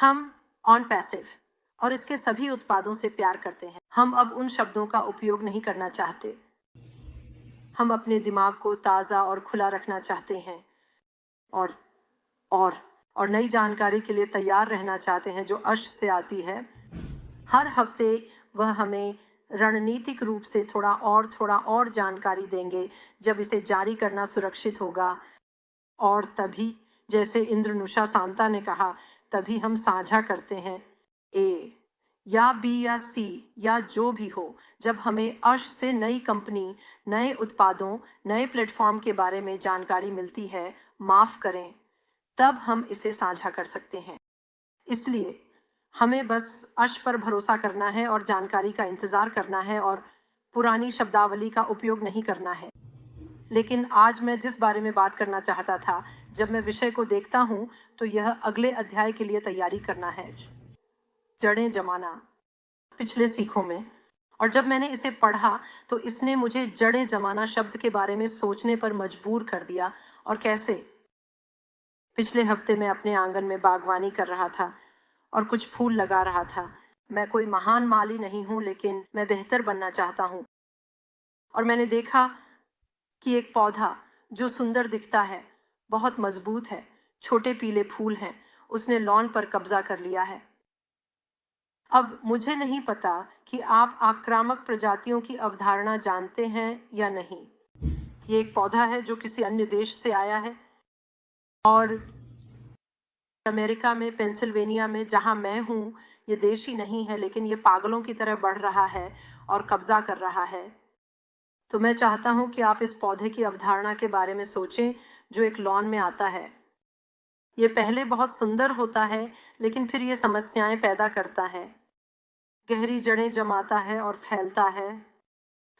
हम on passive और इसके सभी उत्पादों से प्यार करते हैं। हम अब उन शब्दों का उपयोग नहीं करना चाहते। हम अपने दिमाग को ताज़ा और खुला रखना चाहते हैं और और नई जानकारी के लिए तैयार रहना चाहते हैं जो अश से आती है। हर हफ्ते वह हमें रणनीतिक रूप से थोड़ा और जानकारी देंगे जब इसे जारी करना सुरक्षित होगा। और तभी, जैसे इंद्रनुषा सांता ने कहा, तभी हम साझा करते हैं ए या बी या सी या जो भी हो। जब हमें अश से नई कंपनी, नए उत्पादों, नए प्लेटफॉर्म के बारे में जानकारी मिलती है, माफ करें, तब हम इसे साझा कर सकते हैं। इसलिए हमें बस अश पर भरोसा करना है और जानकारी का इंतजार करना है और पुरानी शब्दावली का उपयोग नहीं करना है। लेकिन आज मैं जिस बारे में बात करना चाहता था, जब मैं विषय को देखता हूं, तो यह अगले अध्याय के लिए तैयारी करना है। जड़ें जमाना पिछले सीखों में। और जब मैंने इसे पढ़ा तो इसने मुझे जड़ें जमाना शब्द के बारे में सोचने पर मजबूर कर दिया। और कैसे? पिछले हफ्ते मैं अपने आंगन में बागवानी कर रहा था और कुछ फूल लगा रहा था। मैं कोई महान माली नहीं हूं, लेकिन मैं बेहतर बनना चाहता हूं। और मैंने देखा कि एक पौधा जो सुंदर दिखता है, बहुत मजबूत है, छोटे पीले फूल हैं, उसने लॉन पर कब्जा कर लिया है। अब मुझे नहीं पता कि आप आक्रामक प्रजातियों की अवधारणा जानते हैं या नहीं। ये एक पौधा है जो किसी अन्य देश से आया है और अमेरिका में, पेंसिल्वेनिया में, जहां मैं हूं, ये देशी नहीं है, लेकिन ये पागलों की तरह बढ़ रहा है और कब्जा कर रहा है। तो मैं चाहता हूं कि आप इस पौधे की अवधारणा के बारे में सोचें जो एक लॉन में आता है। ये पहले बहुत सुंदर होता है, लेकिन फिर ये समस्याएं पैदा करता है, गहरी जड़ें जमाता है और फैलता है।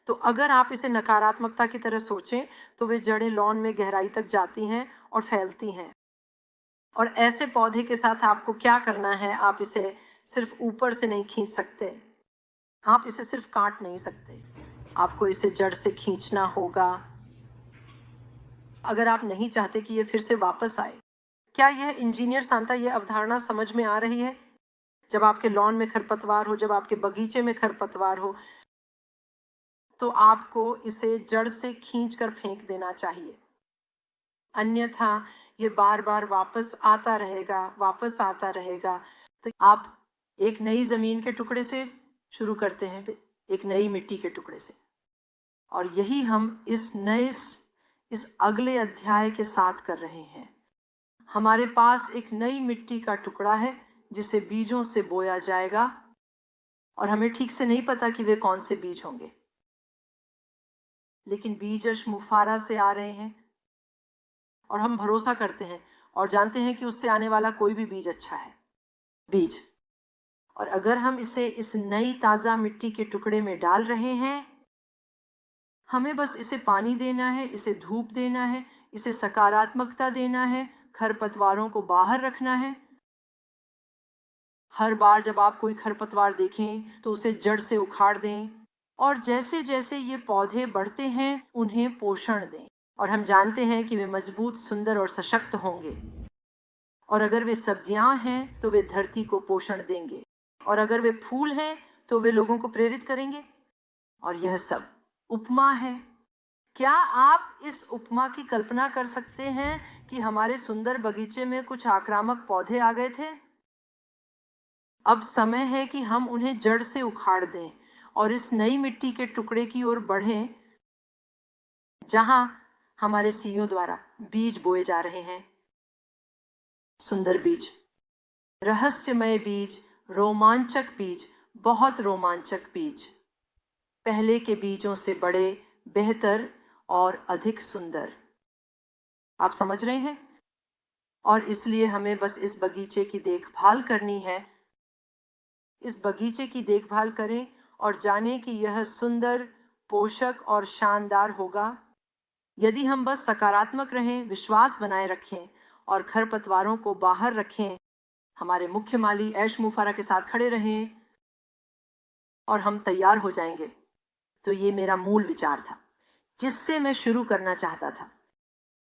तो अगर आप इसे नकारात्मकता की तरह सोचें, तो वे जड़ें लॉन में गहराई तक जाती हैं और फैलती हैं। और ऐसे पौधे के साथ आपको क्या करना है? आप इसे सिर्फ ऊपर से नहीं खींच सकते, आप इसे सिर्फ काट नहीं सकते, आपको इसे जड़ से खींचना होगा अगर आप नहीं चाहते कि ये फिर से वापस आए। क्या यह इंजीनियर सांता, यह अवधारणा समझ में आ रही है? जब आपके लॉन में खरपतवार हो, जब आपके बगीचे में खरपतवार हो, तो आपको इसे जड़ से खींचकर फेंक देना चाहिए। अन्यथा ये बार बार वापस आता रहेगा। तो आप एक नई जमीन के टुकड़े से शुरू करते हैं, एक नई मिट्टी के टुकड़े से। और यही हम इस अगले अध्याय के साथ कर रहे हैं। हमारे पास एक नई मिट्टी का टुकड़ा है जिसे बीजों से बोया जाएगा, और हमें ठीक से नहीं पता कि वे कौन से बीज होंगे, लेकिन बीज मुफारा से आ रहे हैं और हम भरोसा करते हैं और जानते हैं कि उससे आने वाला कोई भी बीज अच्छा है। बीज। और अगर हम इसे इस नई ताजा मिट्टी के टुकड़े में डाल रहे हैं, हमें बस इसे पानी देना है, इसे धूप देना है, इसे सकारात्मकता देना है, खरपतवारों को बाहर रखना है। हर बार जब आप कोई खरपतवार देखें तो उसे जड़ से उखाड़ दें, और जैसे जैसे ये पौधे बढ़ते हैं उन्हें पोषण दें। और हम जानते हैं कि वे मजबूत, सुंदर और सशक्त होंगे। और अगर वे सब्जियां हैं तो वे धरती को पोषण देंगे, और अगर वे फूल हैं तो वे लोगों को प्रेरित करेंगे। और यह सब उपमा है। क्या आप इस उपमा की कल्पना कर सकते हैं कि हमारे सुंदर बगीचे में कुछ आक्रामक पौधे आ गए थे? अब समय है कि हम उन्हें जड़ से उखाड़ दें और इस नई मिट्टी के टुकड़े की ओर बढ़ें जहां हमारे सीईओ द्वारा बीज बोए जा रहे हैं। सुंदर बीज, रहस्यमय बीज, रोमांचक बीज, बहुत रोमांचक बीज, पहले के बीजों से बड़े, बेहतर और अधिक सुंदर। आप समझ रहे हैं? और इसलिए हमें बस इस बगीचे की देखभाल करनी है। इस बगीचे की देखभाल करें और जानें कि यह सुंदर, पोषक और शानदार होगा यदि हम बस सकारात्मक रहें, विश्वास बनाए रखें और खरपतवारों को बाहर रखें। हमारे मुख्य माली ऐश मुफारा के साथ खड़े रहें और हम तैयार हो जाएंगे। तो ये मेरा मूल विचार था जिससे मैं शुरू करना चाहता था।